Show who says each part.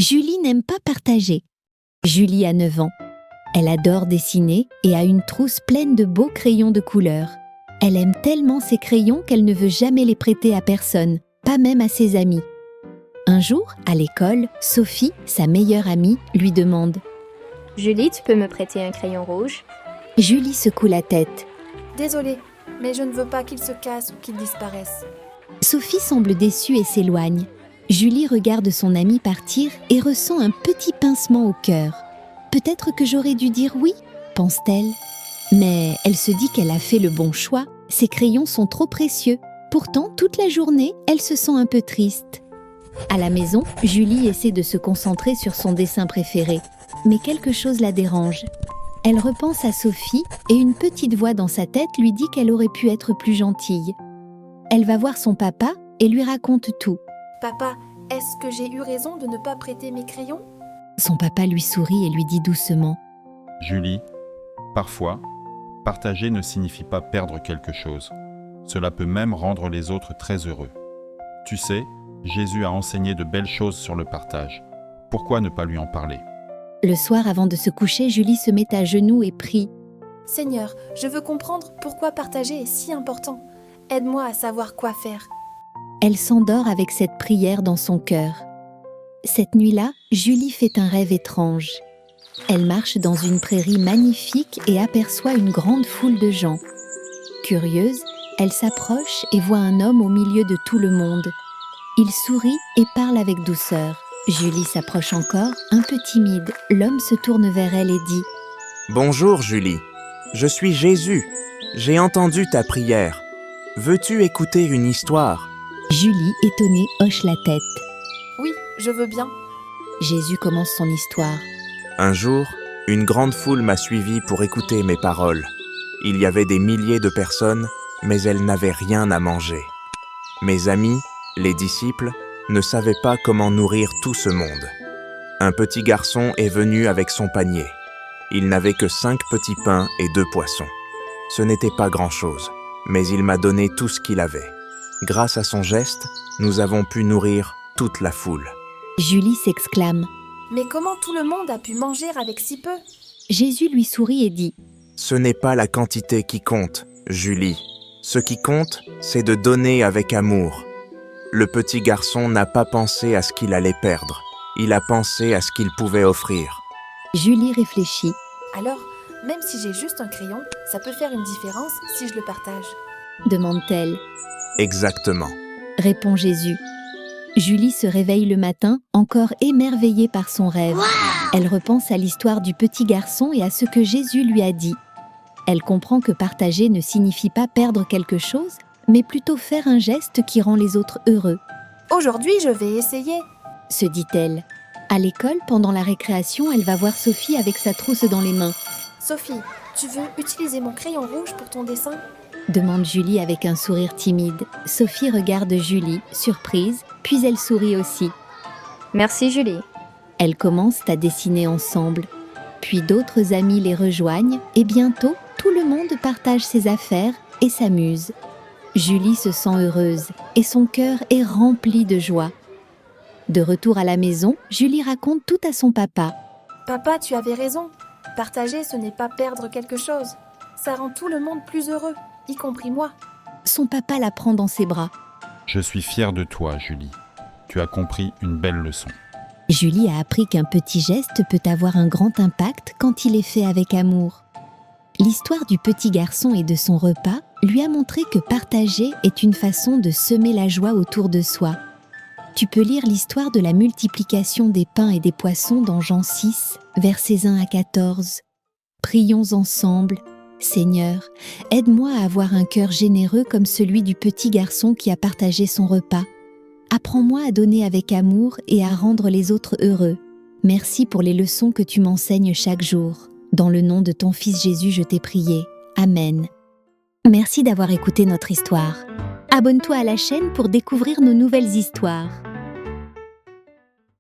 Speaker 1: Julie n'aime pas partager. Julie a 9 ans. Elle adore dessiner et a une trousse pleine de beaux crayons de couleur. Elle aime tellement ses crayons qu'elle ne veut jamais les prêter à personne, pas même à ses amis. Un jour, à l'école, Sophie, sa meilleure amie, lui demande
Speaker 2: « Julie, tu peux me prêter un crayon rouge ?»
Speaker 1: Julie secoue la tête.
Speaker 3: « Désolée, mais je ne veux pas qu'il se casse ou qu'il disparaisse. »
Speaker 1: Sophie semble déçue et s'éloigne. Julie regarde son amie partir et ressent un petit pincement au cœur. « Peut-être que j'aurais dû dire oui », pense-t-elle. Mais elle se dit qu'elle a fait le bon choix. Ses crayons sont trop précieux. Pourtant, toute la journée, elle se sent un peu triste. À la maison, Julie essaie de se concentrer sur son dessin préféré. Mais quelque chose la dérange. Elle repense à Sophie et une petite voix dans sa tête lui dit qu'elle aurait pu être plus gentille. Elle va voir son papa et lui raconte tout.
Speaker 3: « Papa, est-ce que j'ai eu raison de ne pas prêter mes crayons ?»
Speaker 1: Son papa lui sourit et lui dit doucement
Speaker 4: « Julie, parfois, partager ne signifie pas perdre quelque chose. Cela peut même rendre les autres très heureux. Tu sais, Jésus a enseigné de belles choses sur le partage. Pourquoi ne pas lui en parler ?»
Speaker 1: Le soir, avant de se coucher, Julie se met à genoux et prie.
Speaker 3: « Seigneur, je veux comprendre pourquoi partager est si important. Aide-moi à savoir quoi faire. »
Speaker 1: Elle s'endort avec cette prière dans son cœur. Cette nuit-là, Julie fait un rêve étrange. Elle marche dans une prairie magnifique et aperçoit une grande foule de gens. Curieuse, elle s'approche et voit un homme au milieu de tout le monde. Il sourit et parle avec douceur. Julie s'approche encore, un peu timide. L'homme se tourne vers elle et dit
Speaker 5: « Bonjour Julie, je suis Jésus. J'ai entendu ta prière. Veux-tu écouter une histoire ?»
Speaker 1: Julie, étonnée, hoche la tête.
Speaker 3: « Oui, je veux bien. »
Speaker 1: Jésus commence son histoire.
Speaker 5: Un jour, une grande foule m'a suivi pour écouter mes paroles. Il y avait des milliers de personnes, mais elles n'avaient rien à manger. Mes amis, les disciples, ne savaient pas comment nourrir tout ce monde. Un petit garçon est venu avec son panier. Il n'avait que 5 petits pains et 2 poissons. Ce n'était pas grand-chose, mais il m'a donné tout ce qu'il avait. Grâce à son geste, nous avons pu nourrir toute la foule.
Speaker 1: Julie s'exclame.
Speaker 3: « Mais comment tout le monde a pu manger avec si peu ?»
Speaker 1: Jésus lui sourit et dit
Speaker 5: « Ce n'est pas la quantité qui compte, Julie. Ce qui compte, c'est de donner avec amour. Le petit garçon n'a pas pensé à ce qu'il allait perdre. Il a pensé à ce qu'il pouvait offrir. »
Speaker 1: Julie réfléchit.
Speaker 3: « Alors, même si j'ai juste un crayon, ça peut faire une différence si je le partage. »
Speaker 1: demande-t-elle.
Speaker 5: « Exactement. »
Speaker 1: répond Jésus. Julie se réveille le matin, encore émerveillée par son rêve. Elle repense à l'histoire du petit garçon et à ce que Jésus lui a dit. Elle comprend que partager ne signifie pas perdre quelque chose, mais plutôt faire un geste qui rend les autres heureux.
Speaker 3: « Aujourd'hui, je vais essayer !»
Speaker 1: se dit-elle. À l'école, pendant la récréation, elle va voir Sophie avec sa trousse dans les mains.
Speaker 3: « Sophie, tu veux utiliser mon crayon rouge pour ton dessin ?»
Speaker 1: demande Julie avec un sourire timide. Sophie regarde Julie, surprise, puis elle sourit aussi.
Speaker 2: « Merci Julie. »
Speaker 1: Elles commencent à dessiner ensemble. Puis d'autres amis les rejoignent et bientôt, tout le monde partage ses affaires et s'amuse. Julie se sent heureuse et son cœur est rempli de joie. De retour à la maison, Julie raconte tout à son papa.
Speaker 3: « Papa, tu avais raison. Partager, ce n'est pas perdre quelque chose. Ça rend tout le monde plus heureux, y compris moi. »
Speaker 1: Son papa la prend dans ses bras.
Speaker 4: « Je suis fier de toi, Julie. Tu as compris une belle leçon. »
Speaker 1: Julie a appris qu'un petit geste peut avoir un grand impact quand il est fait avec amour. L'histoire du petit garçon et de son repas lui a montré que partager est une façon de semer la joie autour de soi. Tu peux lire l'histoire de la multiplication des pains et des poissons dans Jean 6, versets 1 à 14. Prions ensemble. Seigneur, aide-moi à avoir un cœur généreux comme celui du petit garçon qui a partagé son repas. Apprends-moi à donner avec amour et à rendre les autres heureux. Merci pour les leçons que tu m'enseignes chaque jour. Dans le nom de ton Fils Jésus, je t'ai prié. Amen. Merci d'avoir écouté notre histoire. Abonne-toi à la chaîne pour découvrir nos nouvelles histoires.